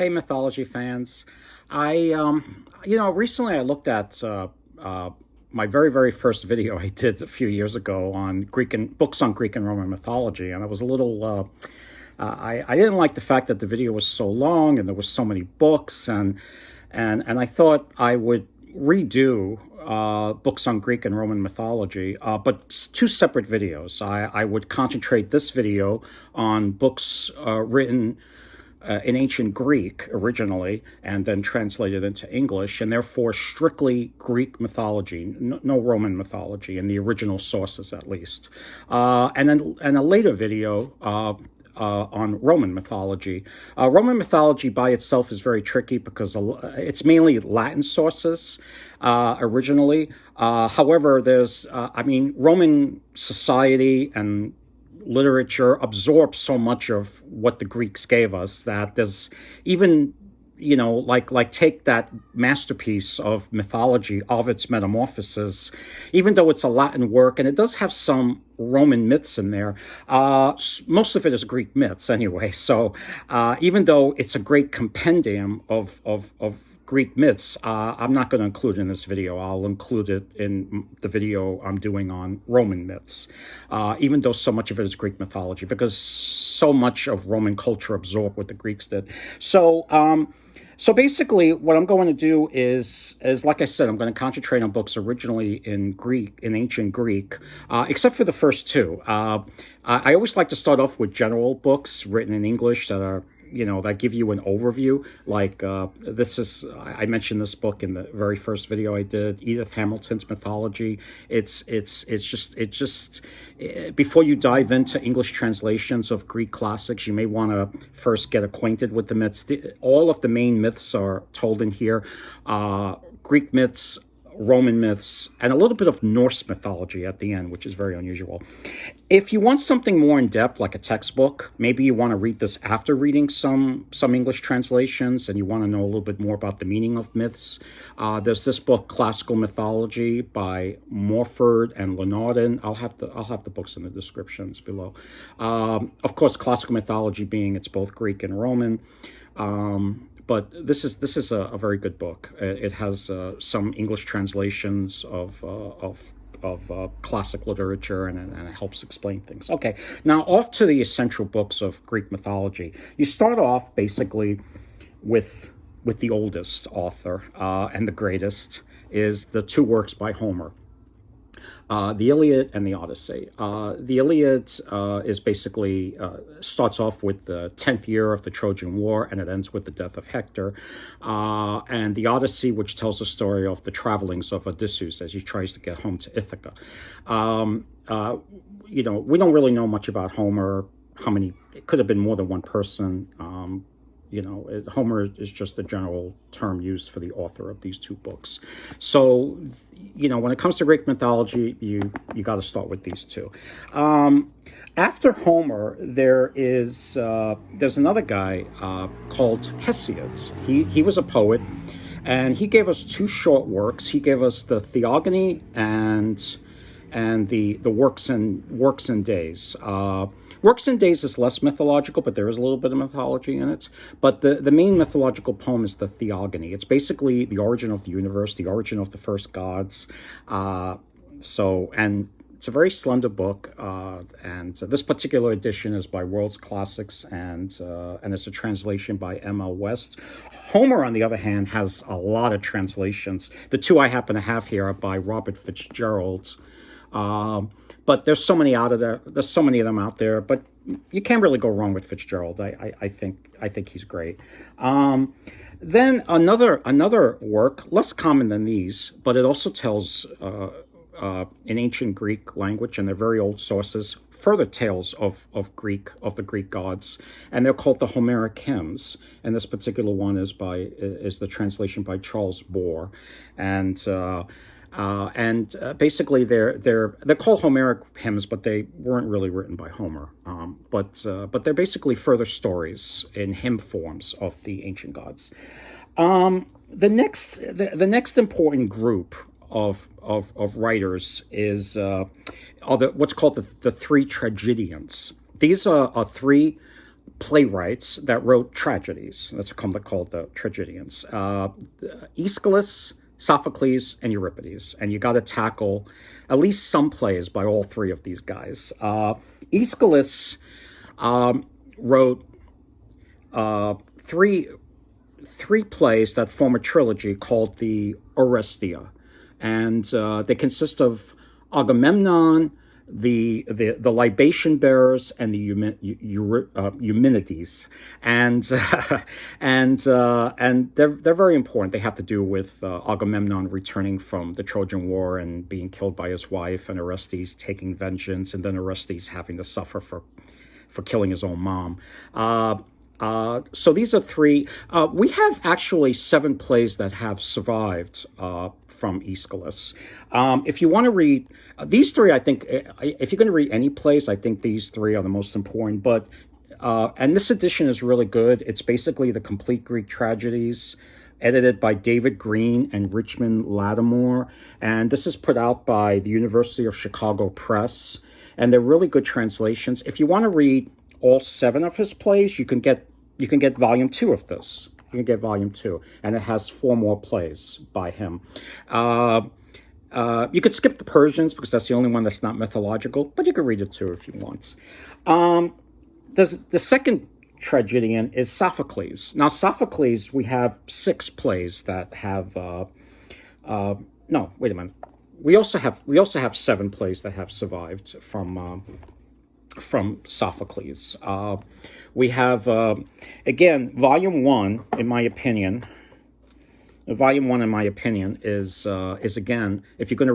Hey, mythology fans. Recently I looked at my very first video I did a few years ago on books on Greek and Roman mythology, and I was a little. I didn't like the fact that the video was so long and there was so many books, and I thought I would redo books on Greek and Roman mythology, but two separate videos. I would concentrate this video on books written in ancient Greek originally, and then translated into English, and therefore strictly Greek mythology, no Roman mythology in the original sources at least. And a later video on Roman mythology. Roman mythology by itself is very tricky because it's mainly Latin sources originally. However, Roman society and literature absorbs so much of what the Greeks gave us that there's even, like take that masterpiece of mythology, Ovid's Metamorphoses, even though it's a Latin work and it does have some Roman myths in there, most of it is Greek myths anyway. So even though it's a great compendium of Greek myths, I'm not going to include it in this video. I'll include it in the video I'm doing on Roman myths, even though so much of it is Greek mythology, because so much of Roman culture absorbed what the Greeks did. So basically, what I'm going to do is like I said, I'm going to concentrate on books originally in ancient Greek, except for the first two. I always like to start off with general books written in English that are, that give you an overview. Like I mentioned this book in the very first video I did, Edith Hamilton's Mythology. It's just before you dive into English translations of Greek classics, you may want to first get acquainted with the myths. All of the main myths are told in here. Greek myths, Roman myths, and a little bit of Norse mythology at the end, which is very unusual. If you want something more in depth, like a textbook, maybe you want to read this after reading some English translations, and you want to know a little bit more about the meaning of myths. There's this book, Classical Mythology, by Morford and Lenardon. I'll have the books in the descriptions below. Of course, classical mythology being it's both Greek and Roman. But this is a very good book. It has some English translations of classic literature, and it helps explain things. Okay, now off to the essential books of Greek mythology. You start off basically with the oldest author and the greatest is the two works by Homer. The Iliad and the Odyssey. The Iliad is basically starts off with the 10th year of the Trojan War, and it ends with the death of Hector. And the Odyssey, which tells the story of the travelings of Odysseus as he tries to get home to Ithaca. We don't really know much about Homer. It could have been more than one person. Homer is just the general term used for the author of these two books. So, when it comes to Greek mythology, you got to start with these two. After Homer, there's another guy called Hesiod. He was a poet, and he gave us two short works. He gave us the Theogony and the Works and Days. Works and Days is less mythological, but there is a little bit of mythology in it. But the main mythological poem is the Theogony. It's basically the origin of the universe, the origin of the first gods. And it's a very slender book. And this particular edition is by World's Classics, and it's a translation by M.L. West. Homer, on the other hand, has a lot of translations. The two I happen to have here are by Robert Fitzgerald. But there's so many out of there. There's so many of them out there. But you can't really go wrong with Fitzgerald. I think he's great. Then another work, less common than these, but it also tells in ancient Greek language, and they're very old sources, further tales of the Greek gods, and they're called the Homeric hymns. And this particular one is the translation by Charles Boer, and basically they're called Homeric hymns, but they weren't really written by Homer. But they're basically further stories in hymn forms of the ancient gods. The next important group of writers is what's called the three tragedians. These are three playwrights that wrote tragedies. That's called the tragedians. Aeschylus, Sophocles, and Euripides. And you got to tackle at least some plays by all three of these guys. Aeschylus wrote three plays that form a trilogy called the Orestia. And they consist of Agamemnon, the Libation Bearers, and the Eumenides, and they're very important. They have to do with Agamemnon returning from the Trojan War and being killed by his wife, and Orestes taking vengeance, and then Orestes having to suffer for killing his own mom. So these are three. We have actually 7 plays that have survived from Aeschylus. If you want to read these 3, I think if you're going to read any plays, I think these 3 are the most important. But and this edition is really good. It's basically the complete Greek tragedies, edited by David Grene and Richmond Lattimore. And this is put out by the University of Chicago Press. And they're really good translations. If you want to read all 7 of his plays, you can get volume 2 of this. You can get volume 2, and it has 4 more plays by him. You could skip the Persians because that's the only one that's not mythological, but you can read it too if you want. The second tragedian is Sophocles. Now, Sophocles, we have 6 plays that have. No, wait a minute. We also have 7 plays that have survived from Sophocles. We have again, volume 1, in my opinion. Volume 1, in my opinion, is again, if you're going to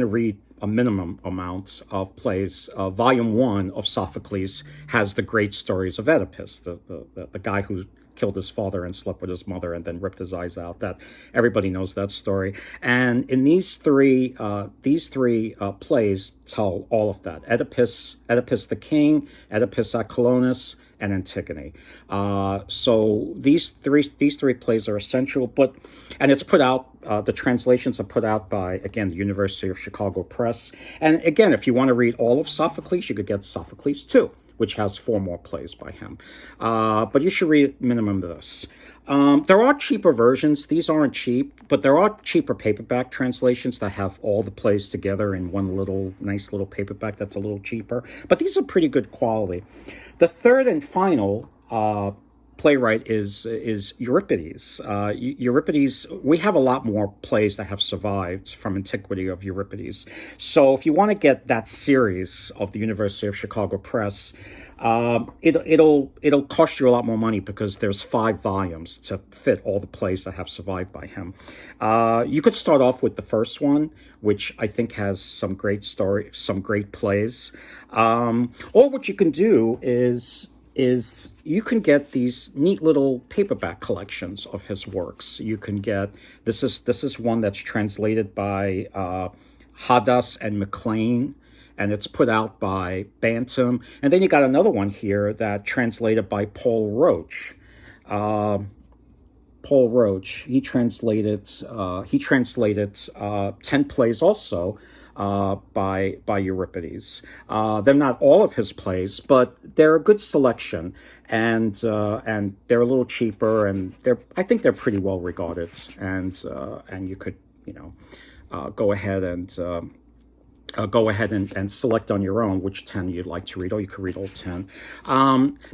read a minimum amount of plays, volume 1 of Sophocles has the great stories of Oedipus, the guy who killed his father and slept with his mother and then ripped his eyes out. That everybody knows that story. And in these three plays tell all of that: Oedipus the king, Oedipus at Colonus, and Antigone. So these three plays are essential. And it's put out. The translations are put out by, again, the University of Chicago Press. And again, if you want to read all of Sophocles, you could get Sophocles II, which has 4 more plays by him. But you should read minimum of this. There are cheaper versions. These aren't cheap, but there are cheaper paperback translations that have all the plays together in one nice little paperback that's a little cheaper. But these are pretty good quality. The third and final playwright is Euripides. Euripides, we have a lot more plays that have survived from antiquity of Euripides. So if you want to get that series of the University of Chicago Press, it'll cost you a lot more money because there's 5 volumes to fit all the plays that have survived by him. You could start off with the first one, which I think has some great plays. Or what you can do is you can get these neat little paperback collections of his works. You can get this is one that's translated by Hadas and McLean, and it's put out by Bantam. And then you got another one here that translated by Paul Roche. Paul Roche, he translated 10 plays also by Euripides. They're not all of his plays, but they're a good selection, and they're a little cheaper, and I think they're pretty well regarded, and you could go ahead and select on your own which 10 you'd like to read, or you could read all 10.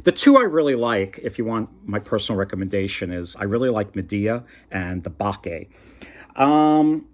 The 2 I really like, if you want my personal recommendation, is I really like Medea and the Bacchae.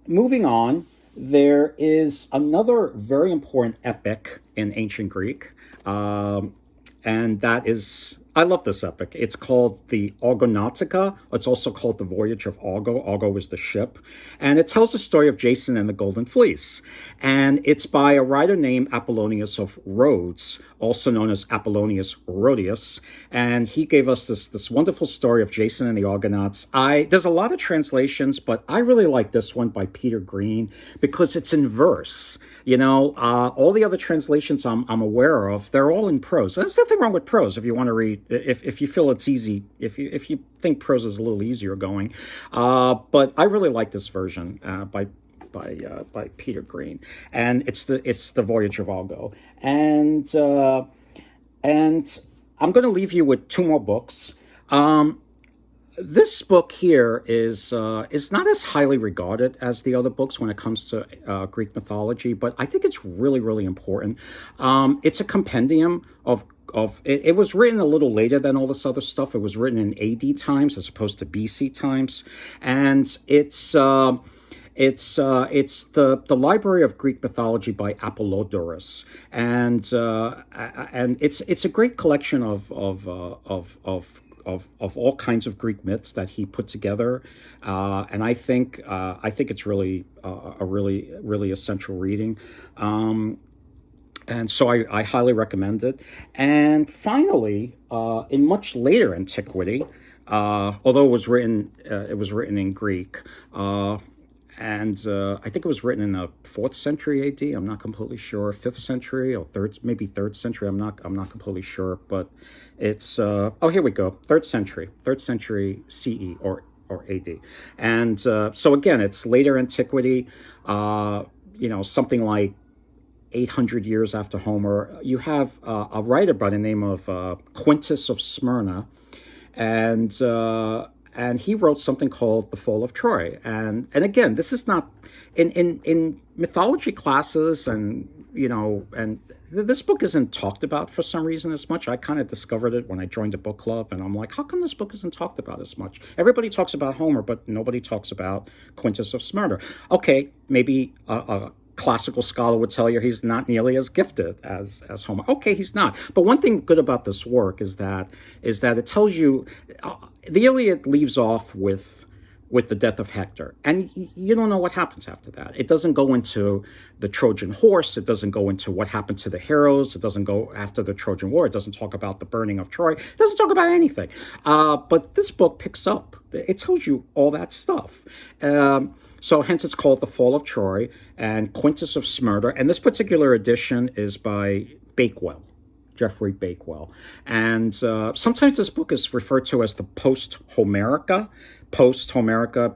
Moving on, there is another very important epic in ancient Greek, and that is, I love this epic. It's called the Argonautica. It's also called the Voyage of Argo. Argo is the ship. And it tells the story of Jason and the Golden Fleece. And it's by a writer named Apollonius of Rhodes, also known as Apollonius Rhodius. And he gave us this wonderful story of Jason and the Argonauts. There's a lot of translations, but I really like this one by Peter Grene because it's in verse. All the other translations I'm aware of, they're all in prose. There's nothing wrong with prose if you want to read, if you feel it's easy, if you think prose is a little easier going. But I really like this version by Peter Grene, and it's the Voyage of Argo, and I'm going to leave you with two more books. Um, this book here is not as highly regarded as the other books when it comes to Greek mythology, but I think it's really, really important. It's a compendium of it was written a little later than all this other stuff. It was written in AD times as opposed to BC times, and it's the Library of Greek Mythology by Apollodorus, and it's a great collection of all kinds of Greek myths that he put together, and I think it's really a really essential reading. And so I highly recommend it. And finally, in much later antiquity, although it was written in Greek, and I think it was written in the fourth century AD. I'm not completely sure, fifth century or maybe third century. I'm not completely sure, but it's oh, here we go, third century CE or AD, and so again, it's later antiquity. Something like 800 years after Homer. You have a writer by the name of Quintus of Smyrna, and he wrote something called The Fall of Troy. And again, this is not in mythology classes, and this book isn't talked about for some reason as much. I kind of discovered it when I joined a book club, and I'm like, how come this book isn't talked about as much? Everybody talks about Homer, but nobody talks about Quintus of Smyrna. Okay, maybe a classical scholar would tell you he's not nearly as gifted as Homer. Okay, he's not. But one thing good about this work is that it tells you the Iliad leaves off with the death of Hector, and you don't know what happens after that. It doesn't go into the Trojan horse. It doesn't go into what happened to the heroes. It doesn't go after the Trojan War. It doesn't talk about the burning of Troy. It doesn't talk about anything. But this book picks up. It tells you all that stuff. So hence it's called The Fall of Troy and Quintus of Smyrna. And this particular edition is by Bakewell, Geoffrey Bakewell. And sometimes this book is referred to as the post-Homerica,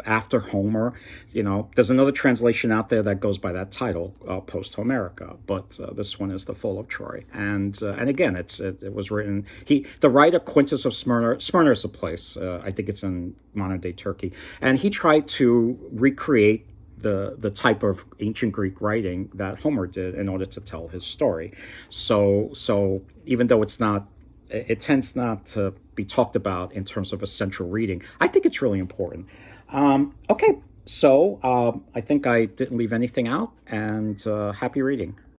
after Homer. There's another translation out there that goes by that title, post-Homerica, but this one is The Fall of Troy. And again, it was written, the writer Quintus of Smyrna is a place, I think it's in modern-day Turkey, and he tried to recreate the type of ancient Greek writing that Homer did in order to tell his story. So even though it tends not to be talked about in terms of a central reading, I think it's really important. Okay, so I think I didn't leave anything out, and happy reading.